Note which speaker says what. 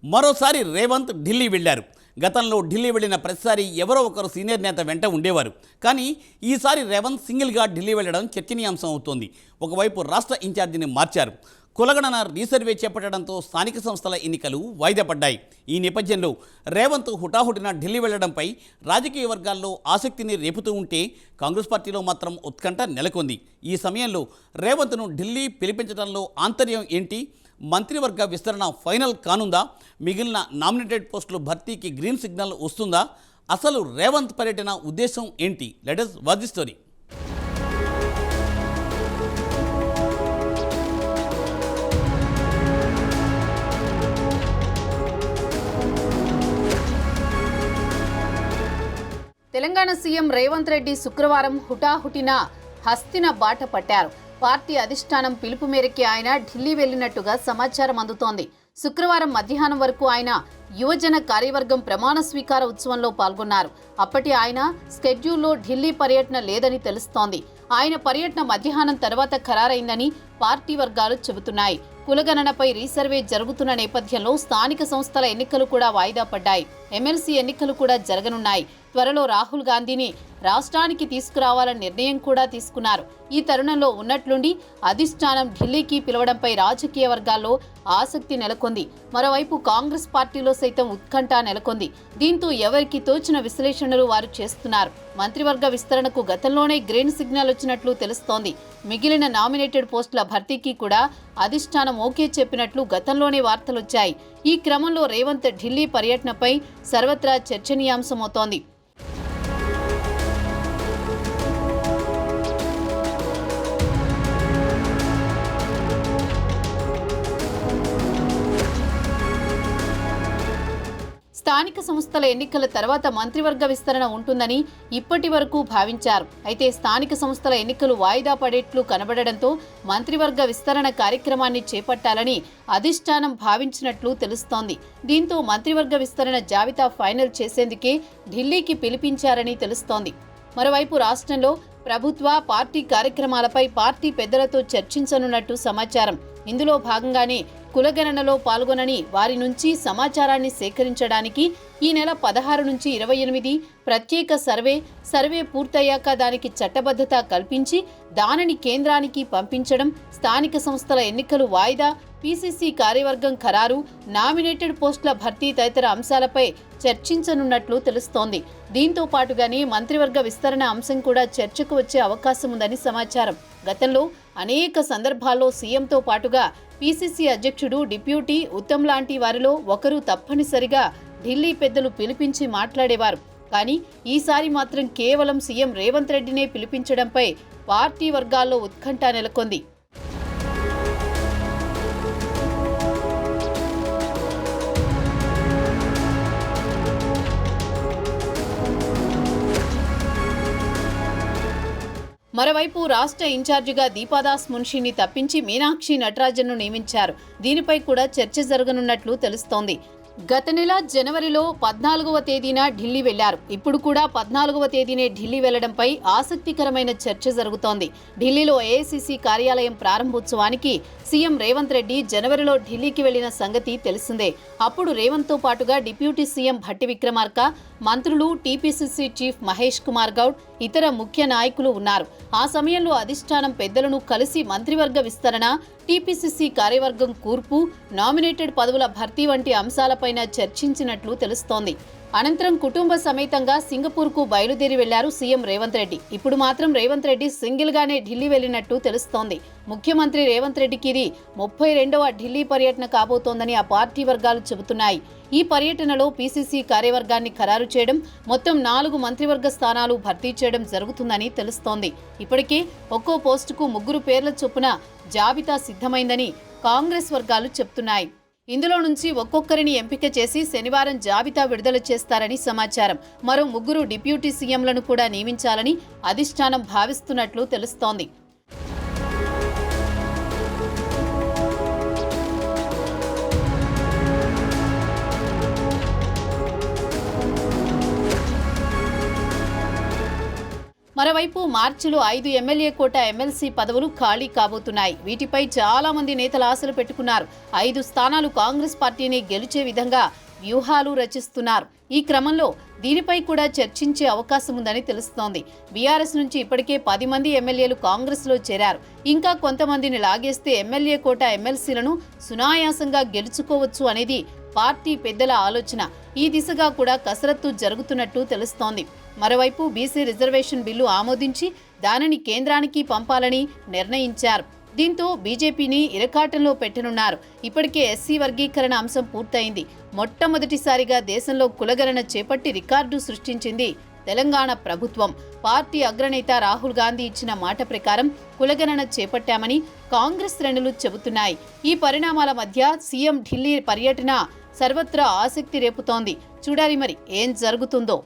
Speaker 1: మరోసారి రేవంత్ ఢిల్లీ వెళ్లారు. గతంలో ఢిల్లీ వెళ్లిన ప్రతిసారి ఎవరో ఒకరు సీనియర్ నేత వెంట ఉండేవారు. కానీ ఈసారి రేవంత్ సింగిల్గా ఢిల్లీ వెళ్లడం చర్చనీయాంశం అవుతోంది. ఒకవైపు రాష్ట్ర ఇన్ఛార్జిని మార్చారు. కులగణన రీసర్వే చేపట్టడంతో స్థానిక సంస్థల ఎన్నికలు వాయిదా పడ్డాయి. ఈ నేపథ్యంలో రేవంత్ హుటాహుటిన ఢిల్లీ వెళ్లడంపై రాజకీయ వర్గాల్లో ఆసక్తిని రేపుతూ ఉంటే కాంగ్రెస్ పార్టీలో మాత్రం ఉత్కంఠ నెలకొంది. ఈ సమయంలో రేవంత్ను ఢిల్లీ పిలిపించడంలో ఆంతర్యం ఏంటి? మంత్రివర్గ విస్తరణ ఫైనల్ కానుందా? మిగిలిన నామినేటెడ్ పోస్టులు భర్తీకి గ్రీన్ సిగ్నల్ వస్తుందా? అసలు రేవంత్ పర్యటన ఉద్దేశం ఏంటి? Let us watch the story.
Speaker 2: Telangana CM Revanth Reddy శుక్రవారం హుటాహుటిన హస్తిన బాట పట్టారు. పార్టీ అధిష్టానం పిలుపు మేరకి ఆయన ఢిల్లీ వెళ్లినట్టుగా సమాచారం అందుతోంది. శుక్రవారం మధ్యాహ్నం వరకు ఆయన యువజన కార్యవర్గం ప్రమాణ స్వీకార ఉత్సవంలో పాల్గొన్నారు. అప్పటి ఆయన స్కెడ్యూల్లో ఢిల్లీ పర్యటన లేదని తెలుస్తోంది. ఆయన పర్యటన మధ్యాహ్నం తర్వాత ఖరారైందని పార్టీ వర్గాలు చెబుతున్నాయి. కులగణనపై రీసర్వే జరుగుతున్న నేపథ్యంలో స్థానిక సంస్థల ఎన్నికలు కూడా వాయిదా పడ్డాయి. ఎమ్మెల్సీ ఎన్నికలు కూడా జరగనున్నాయి. త్వరలో రాహుల్ గాంధీని రాష్ట్రానికి తీసుకురావాలని నిర్ణయం కూడా తీసుకున్నారు. ఈ తరుణంలో ఉన్నట్లుండి అధిష్టానం ఢిల్లీకి పిలవడంపై రాజకీయ వర్గాల్లో ఆసక్తి నెలకొంది. మరోవైపు కాంగ్రెస్ పార్టీలో సైతం ఉత్కంఠ నెలకొంది. దీంతో ఎవరికి తోచిన విశ్లేషణలు వారు చేస్తున్నారు. మంత్రివర్గ విస్తరణకు గతంలోనే గ్రీన్ సిగ్నల్ వచ్చినట్లు తెలుస్తోంది. మిగిలిన నామినేటెడ్ పోస్టుల భర్తీకి కూడా అధిష్టానం ఓకే చెప్పినట్లు గతంలోనే వార్తలొచ్చాయి. ఈ క్రమంలో రేవంత్ ఢిల్లీ పర్యటనపై సర్వత్రా చర్చనీయాంశమవుతోంది. స్థానిక సంస్థల ఎన్నికల తర్వాత మంత్రివర్గ విస్తరణ ఉంటుందని ఇప్పటి వరకు భావించారు. అయితే స్థానిక సంస్థల ఎన్నికలు వాయిదా పడేట్లు కనబడడంతో మంత్రివర్గ విస్తరణ కార్యక్రమాన్ని చేపట్టాలని అధిష్టానం భావించినట్లు తెలుస్తోంది. దీంతో మంత్రివర్గ విస్తరణ జాబితా ఫైనల్ చేసేందుకే ఢిల్లీకి పిలిపించారని తెలుస్తోంది. మరోవైపు రాష్ట్రంలో ప్రభుత్వ పార్టీ కార్యక్రమాలపై పార్టీ పెద్దలతో చర్చించనున్నట్టు సమాచారం. ఇందులో భాగంగానే కులగణనలో పాల్గొనని వారి నుంచి సమాచారాన్ని సేకరించడానికి ఈ నెల 16 నుంచి 28 ప్రత్యేక సర్వే పూర్తయ్యాక దానికి చట్టబద్ధత కల్పించి దానిని కేంద్రానికి పంపించడం, స్థానిక సంస్థల ఎన్నికలు వాయిదా, పీసీసీ కార్యవర్గం ఖరారు, నామినేటెడ్ పోస్టుల భర్తీ తదితర అంశాలపై చర్చించనున్నట్లు తెలుస్తోంది. దీంతో పాటుగానే మంత్రివర్గ విస్తరణ అంశం కూడా చర్చకు వచ్చే అవకాశం ఉందని సమాచారం. గతంలో అనేక సందర్భాల్లో సీఎంతో పాటుగా పీసీసీ అధ్యక్షుడు, డిప్యూటీ, ఉత్తమ్ లాంటి వారిలో ఒకరు తప్పనిసరిగా ఢిల్లీ పెద్దలు పిలిపించి మాట్లాడేవారు. కానీ ఈసారి మాత్రం కేవలం సీఎం రేవంత్ రెడ్డినే పిలిపించడంపై పార్టీ వర్గాల్లో ఉత్కంఠ నెలకొంది. మరోవైపు రాష్ట్ర ఇన్ఛార్జిగా దీపాదాస్ మున్షిని తప్పించి మీనాక్షి నటరాజన్ను నియమించారు. దీనిపై కూడా చర్చ జరగనున్నట్లు తెలుస్తోంది. గత నెల జనవరిలో 14వ తేదీన ఢిల్లీ వెళ్లారు. ఇప్పుడు కూడా 14వ తేదీనే ఢిల్లీ వెళ్లడంపై ఆసక్తికరమైన చర్చ జరుగుతోంది. ఢిల్లీలో ఏఐసీసీ కార్యాలయం ప్రారంభోత్సవానికి సీఎం రేవంత్ రెడ్డి జనవరిలో ఢిల్లీకి వెళ్లిన సంగతి తెలిసిందే. అప్పుడు రేవంత్తో పాటుగా డిప్యూటీ సీఎం భట్టి విక్రమార్క, మంత్రులు, టీపీసీసీ చీఫ్ మహేష్ కుమార్ గౌడ్, ఇతర ముఖ్య నాయకులు ఉన్నారు. ఆ సమయంలో అధిష్టానం పెద్దలను కలిసి మంత్రివర్గ విస్తరణ, టీపీసీసీ కార్యవర్గం కూర్పు, నామినేటెడ్ పదవుల భర్తీ వంటి అంశాలపైన చర్చించినట్లు తెలుస్తోంది. అనంతరం కుటుంబ సమేతంగా సింగపూర్కు బయలుదేరి వెళ్లారు సీఎం రేవంత్ రెడ్డి. ఇప్పుడు మాత్రం రేవంత్ రెడ్డి సింగిల్గానే ఢిల్లీ వెళ్లినట్టు తెలుస్తోంది. ముఖ్యమంత్రి రేవంత్ రెడ్డికి ఇది 32వ ఢిల్లీ పర్యటన కాబోతోందని ఆ పార్టీ వర్గాలు చెబుతున్నాయి. ఈ పర్యటనలో పీసీసీ కార్యవర్గాన్ని ఖరారు చేయడం, మొత్తం 4 మంత్రివర్గ స్థానాలు భర్తీ చేయడం జరుగుతుందని తెలుస్తోంది. ఇప్పటికే ఒక్కో పోస్టుకు 3 పేర్ల చొప్పున జాబితా సిద్ధమైందని కాంగ్రెస్ వర్గాలు చెబుతున్నాయి. ఇందులో నుంచి ఒక్కొక్కరిని ఎంపిక చేసి శనివారం జాబితా విడుదల చేస్తారని సమాచారం. మరో 3 డిప్యూటీ సీఎంలను కూడా నియమించాలని అధిష్టానం భావిస్తున్నట్లు తెలుస్తోంది. మరోవైపు మార్చిలో 5 ఎమ్మెల్యే కోట ఎమ్మెల్సీ పదవులు ఖాళీ కాబోతున్నాయి. వీటిపై చాలా మంది నేతలు ఆశలు పెట్టుకున్నారు. 5 స్థానాలు కాంగ్రెస్ పార్టీని గెలిచే విధంగా వ్యూహాలు రచిస్తున్నారు. ఈ క్రమంలో దీనిపై కూడా చర్చించే అవకాశం ఉందని తెలుస్తోంది. బీఆర్ఎస్ నుంచి ఇప్పటికే 10 మంది ఎమ్మెల్యేలు కాంగ్రెస్లో చేరారు. ఇంకా కొంతమందిని లాగేస్తే ఎమ్మెల్యే కోట ఎమ్మెల్సీలను సునాయాసంగా గెలుచుకోవచ్చు అనేది పార్టీ పెద్దల ఆలోచన. ఈ దిశగా కూడా కసరత్తు జరుగుతున్నట్టు తెలుస్తోంది. మరోవైపు బీసీ రిజర్వేషన్ బిల్లు ఆమోదించి దానిని కేంద్రానికి పంపాలని నిర్ణయించారు. దీంతో బీజేపీని ఇరకాటంలో పెట్టనున్నారు. ఇప్పటికే ఎస్సీ వర్గీకరణ అంశం పూర్తయింది. మొట్టమొదటిసారిగా దేశంలో కులగణన చేపట్టి రికార్డు సృష్టించింది తెలంగాణ ప్రభుత్వం. పార్టీ అగ్రనేత రాహుల్ గాంధీ ఇచ్చిన మాట ప్రకారం కులగణన చేపట్టామని కాంగ్రెస్ శ్రేణులు చెబుతున్నాయి. ఈ పరిణామాల మధ్య సీఎం ఢిల్లీ పర్యటన సర్వత్రా ఆసక్తి రేపుతోంది. చూడాలి మరి ఏం జరుగుతుందో.